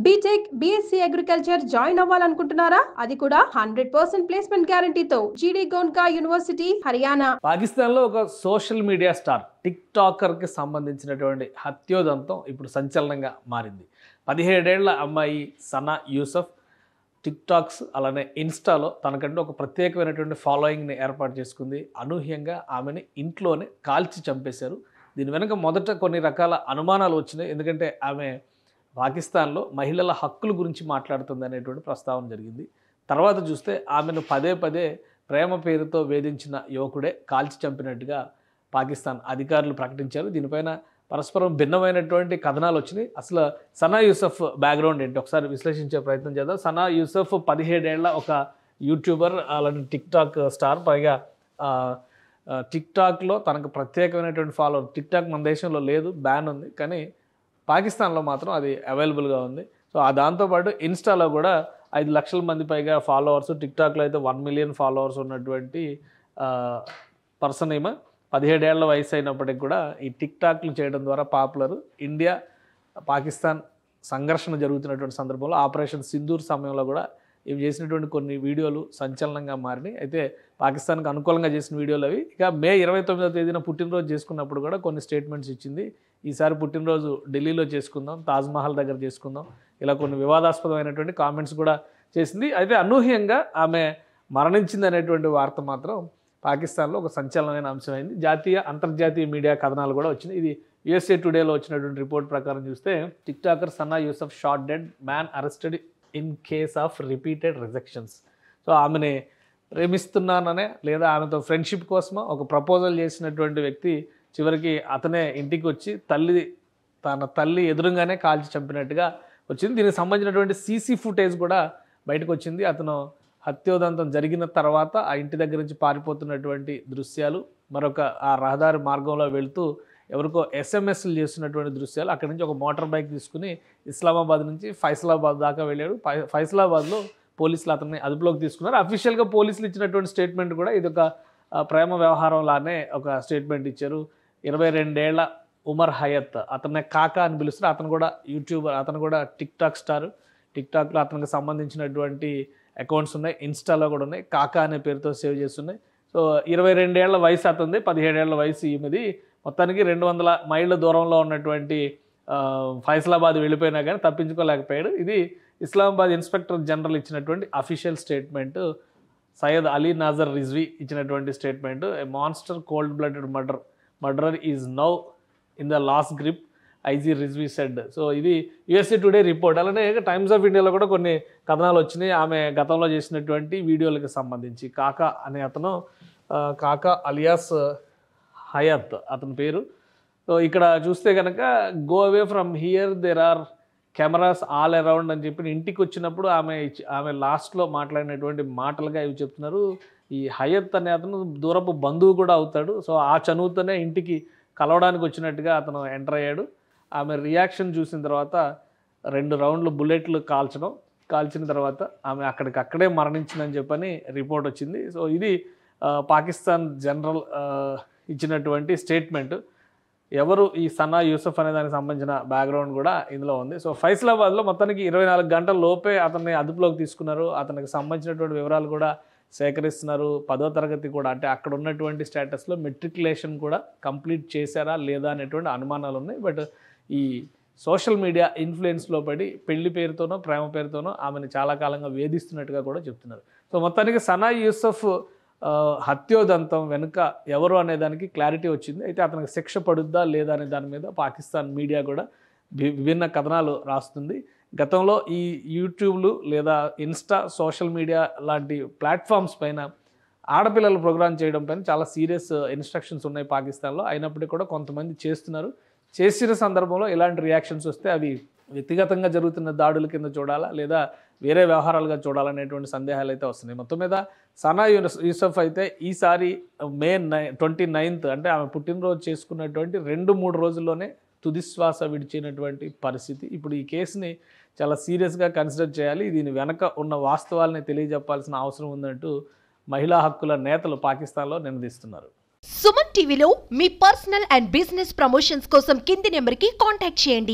BTech BSc agriculture join అవ్వాలనుకుంటున్నారా? అది కూడా 100% ప్లేస్మెంట్ గ్యారంటీతో జీడీ గోన్కా యూనివర్సిటీ, హర్యానా. పాకిస్తాన్లో ఒక సోషల్ మీడియా స్టార్ టిక్ టాకర్కి సంబంధించినటువంటి హత్యోదంతం ఇప్పుడు సంచలనంగా మారింది. 17 ఏళ్ల అమ్మాయి సనా యూసఫ్ టిక్ టాక్స్ అలానే ఇన్స్టాలో తనకంటూ ఒక ప్రత్యేకమైనటువంటి ఫాలోయింగ్ని ఏర్పాటు చేసుకుంది. అనూహ్యంగా ఆమెని ఇంట్లోనే కాల్చి చంపేశారు. దీని వెనుక మొదట కొన్ని రకాల అనుమానాలు వచ్చినాయి. ఎందుకంటే ఆమె పాకిస్తాన్లో మహిళల హక్కుల గురించి మాట్లాడుతుంది అనేటువంటి ప్రస్తావన జరిగింది. తర్వాత చూస్తే ఆమెను పదే పదే ప్రేమ పేరుతో వేధించిన యువకుడే కాల్చి చంపినట్టుగా పాకిస్తాన్ అధికారులు ప్రకటించారు. దీనిపైన పరస్పరం భిన్నమైనటువంటి కథనాలు వచ్చినాయి. అసలు సనా యూసఫ్ బ్యాక్గ్రౌండ్ ఏంటి ఒకసారి విశ్లేషించే ప్రయత్నం చేద్దాం. సనా యూసఫ్ 17 ఏళ్ల ఒక యూట్యూబర్, అలాంటి టిక్ టాక్ స్టార్. పైగా టిక్ టాక్లో తనకు ప్రత్యేకమైనటువంటి ఫాలోవర్. టిక్ టాక్ మన దేశంలో లేదు, బ్యాన్ ఉంది, కానీ పాకిస్తాన్లో మాత్రం అది అవైలబుల్గా ఉంది. సో దాంతోపాటు ఇన్స్టాలో కూడా 5 లక్షల మంది పైగా ఫాలోవర్స్, టిక్ టాక్లో అయితే 1 మిలియన్ ఫాలోవర్స్ ఉన్నటువంటి పర్సన్ ఈమె. 17 ఏళ్ల వయసు అయినప్పటికి కూడా ఈ టిక్ టాక్లు చేయడం ద్వారా పాపులర్. ఇండియా పాకిస్తాన్ సంఘర్షణ జరుగుతున్నటువంటి సందర్భంలో ఆపరేషన్ సింధూర్ సమయంలో కూడా ఇవి చేసినటువంటి కొన్ని వీడియోలు సంచలనంగా మారినాయి. అయితే పాకిస్తాన్కి అనుకూలంగా చేసిన వీడియోలు అవి. ఇక మే 29వ తేదీన పుట్టినరోజు చేసుకున్నప్పుడు కూడా కొన్ని స్టేట్మెంట్స్ ఇచ్చింది. ఈసారి పుట్టినరోజు ఢిల్లీలో చేసుకుందాం, తాజ్మహల్ దగ్గర చేసుకుందాం, ఇలా కొన్ని వివాదాస్పదమైనటువంటి కామెంట్స్ కూడా చేసింది. అయితే అనూహ్యంగా ఆమె మరణించింది అనేటువంటి వార్త మాత్రం పాకిస్తాన్లో ఒక సంచలనమైన అంశమైంది. జాతీయ అంతర్జాతీయ మీడియా కథనాలు కూడా వచ్చినాయి. ఇది USA టుడేలో వచ్చినటువంటి రిపోర్ట్ ప్రకారం చూస్తే TikToker Sana Yousaf shot dead, man arrested in case of repeated rejections. So ఆమెని ప్రేమిస్తున్నాననే లేదా ఆమెతో ఫ్రెండ్షిప్ కోసమో ఒక ప్రపోజల్ చేసినటువంటి వ్యక్తి చివరికి అతనే ఇంటికి వచ్చి తన తల్లి ఎదురుగానే కాల్చి చంపినట్టుగా వచ్చింది. దీనికి సంబంధించినటువంటి సీసీ ఫుటేజ్ కూడా బయటకు వచ్చింది. అతను హత్యోదంతం జరిగిన తర్వాత ఆ ఇంటి దగ్గర నుంచి పారిపోతున్నటువంటి దృశ్యాలు, మరొక ఆ రహదారి మార్గంలో వెళుతూ ఎవరికో ఎస్ఎంఎస్లు చేస్తున్నటువంటి దృశ్యాలు. అక్కడి నుంచి ఒక మోటార్ బైక్ తీసుకుని ఇస్లామాబాద్ నుంచి ఫైసలాబాద్ దాకా వెళ్ళాడు. ఫైసలాబాద్లో పోలీసులు అతన్ని అదుపులోకి తీసుకున్నారు. అఫీషియల్గా పోలీసులు ఇచ్చినటువంటి స్టేట్మెంట్ కూడా ఇదొక ప్రేమ వ్యవహారం లానే ఒక స్టేట్మెంట్ ఇచ్చారు. 22 ఏళ్ల ఉమర్ హయత్, అతన్నే కాకా అని పిలుస్తారు. అతను కూడా యూట్యూబర్, అతను కూడా టిక్ టాక్ స్టార్. టిక్ టాక్లో అతనికి సంబంధించినటువంటి అకౌంట్స్ ఉన్నాయి, ఇన్స్టాలో కూడా ఉన్నాయి, కాకా అనే పేరుతో సేవ్ చేస్తున్నాయి. సో 22 ఏళ్ల వయసు అతనిది, 17 ఏళ్ల వయసు ఈమెది. మొత్తానికి 200 మైళ్ళ దూరంలో ఉన్నటువంటి ఫైసలాబాద్ వెళ్ళిపోయినా కానీ తప్పించుకోలేకపోయాడు. ఇది ఇస్లామాబాద్ ఇన్స్పెక్టర్ జనరల్ ఇచ్చినటువంటి అఫీషియల్ స్టేట్మెంట్. సయ్యద్ అలీ నాజర్ రిజ్వీ ఇచ్చినటువంటి statement. A monster cold blooded murderer is now in the last grip, IG Rizvi said. So ఇది USA టుడే రిపోర్ట్. అలానే టైమ్స్ ఆఫ్ ఇండియాలో కూడా కొన్ని కథనాలు వచ్చినాయి ఆమె గతంలో చేసినటువంటి వీడియోలకు సంబంధించి. కాకా అనే అతను, కాకా అలియాస్ హయాత్ అతని పేరు. సో ఇక్కడ చూస్తే కనుక go away from here, there are cameras all around అని చెప్పి ఇంటికి వచ్చినప్పుడు ఆమె లాస్ట్లో మాట్లాడినటువంటి మాటలుగా ఇవి చెప్తున్నారు. ఈ హయత్ అనే అతను దూరపు బంధువు కూడా అవుతాడు. సో ఆ చనువుతోనే ఇంటికి కలవడానికి వచ్చినట్టుగా అతను ఎంటర్ అయ్యాడు. ఆమె రియాక్షన్ చూసిన తర్వాత 2 రౌండ్లు బుల్లెట్లు కాల్చిన తర్వాత ఆమె అక్కడే మరణించిందని చెప్పని రిపోర్ట్ వచ్చింది. సో ఇది పాకిస్తాన్ జనరల్ ఇచ్చినటువంటి స్టేట్మెంట్. ఎవరు ఈ సనా యూసఫ్ అనే దానికి సంబంధించిన బ్యాక్గ్రౌండ్ కూడా ఇందులో ఉంది. సో ఫైసలాబాద్లో మొత్తానికి 24 గంటల లోపే అతన్ని అదుపులోకి తీసుకున్నారు. అతనికి సంబంధించినటువంటి వివరాలు కూడా సేకరిస్తున్నారు. 10వ తరగతి కూడా, అంటే అక్కడ ఉన్నటువంటి స్టేటస్లో మెట్రికులేషన్ కూడా కంప్లీట్ చేశారా లేదా అనేటువంటి అనుమానాలు ఉన్నాయి. బట్ ఈ సోషల్ మీడియా ఇన్ఫ్లుయెన్స్లో పడి పెళ్లి పేరుతోనో ప్రేమ పేరుతోనో ఆమెను చాలా కాలంగా వేధిస్తున్నట్టుగా కూడా చెప్తున్నారు. సో మొత్తానికి సనా యూసఫ్ హత్యోదంతం వెనుక ఎవరు అనేదానికి క్లారిటీ వచ్చింది. అయితే అతనికి శిక్ష పడుద్దా లేదా అనే దాని మీద పాకిస్తాన్ మీడియా కూడా విభిన్న కథనాలు రాస్తుంది. గతంలో ఈ యూట్యూబ్లు లేదా ఇన్స్టా, సోషల్ మీడియా లాంటి ప్లాట్ఫామ్స్ పైన ఆడపిల్లలు ప్రోగ్రామ్ చేయడం పైన చాలా సీరియస్ ఇన్స్ట్రక్షన్స్ ఉన్నాయి పాకిస్తాన్లో. అయినప్పటికీ కూడా కొంతమంది చేస్తున్నారు. చేసిన సందర్భంలో ఇలాంటి రియాక్షన్స్ వస్తే అవి వ్యక్తిగతంగా జరుగుతున్న దాడుల కింద చూడాలా లేదా వేరే వ్యవహారాలుగా చూడాలనేటువంటి సందేహాలు అయితే వస్తున్నాయి. మొత్తం మీద సనా యూసఫ్ అయితే ఈసారి మే 29th, అంటే ఆమె పుట్టినరోజు చేసుకున్నటువంటి 2-3 రోజుల్లోనే తుదిశ్వాస విడిచినటువంటి పరిస్థితి. ఇప్పుడు ఈ కేసుని చాలా సీరియస్గా కన్సిడర్ చేయాలి. దీని వెనక ఉన్న వాస్తవాలని తెలియజెప్పాల్సిన అవసరం ఉందంటూ మహిళా హక్కుల నేతలు పాకిస్తాన్లో నినదిస్తున్నారు. సుమన్ టీవీలో మీ పర్సనల్ అండ్ బిజినెస్ ప్రమోషన్స్ కోసం కింది నెంబర్కి కాంటాక్ట్ చేయండి.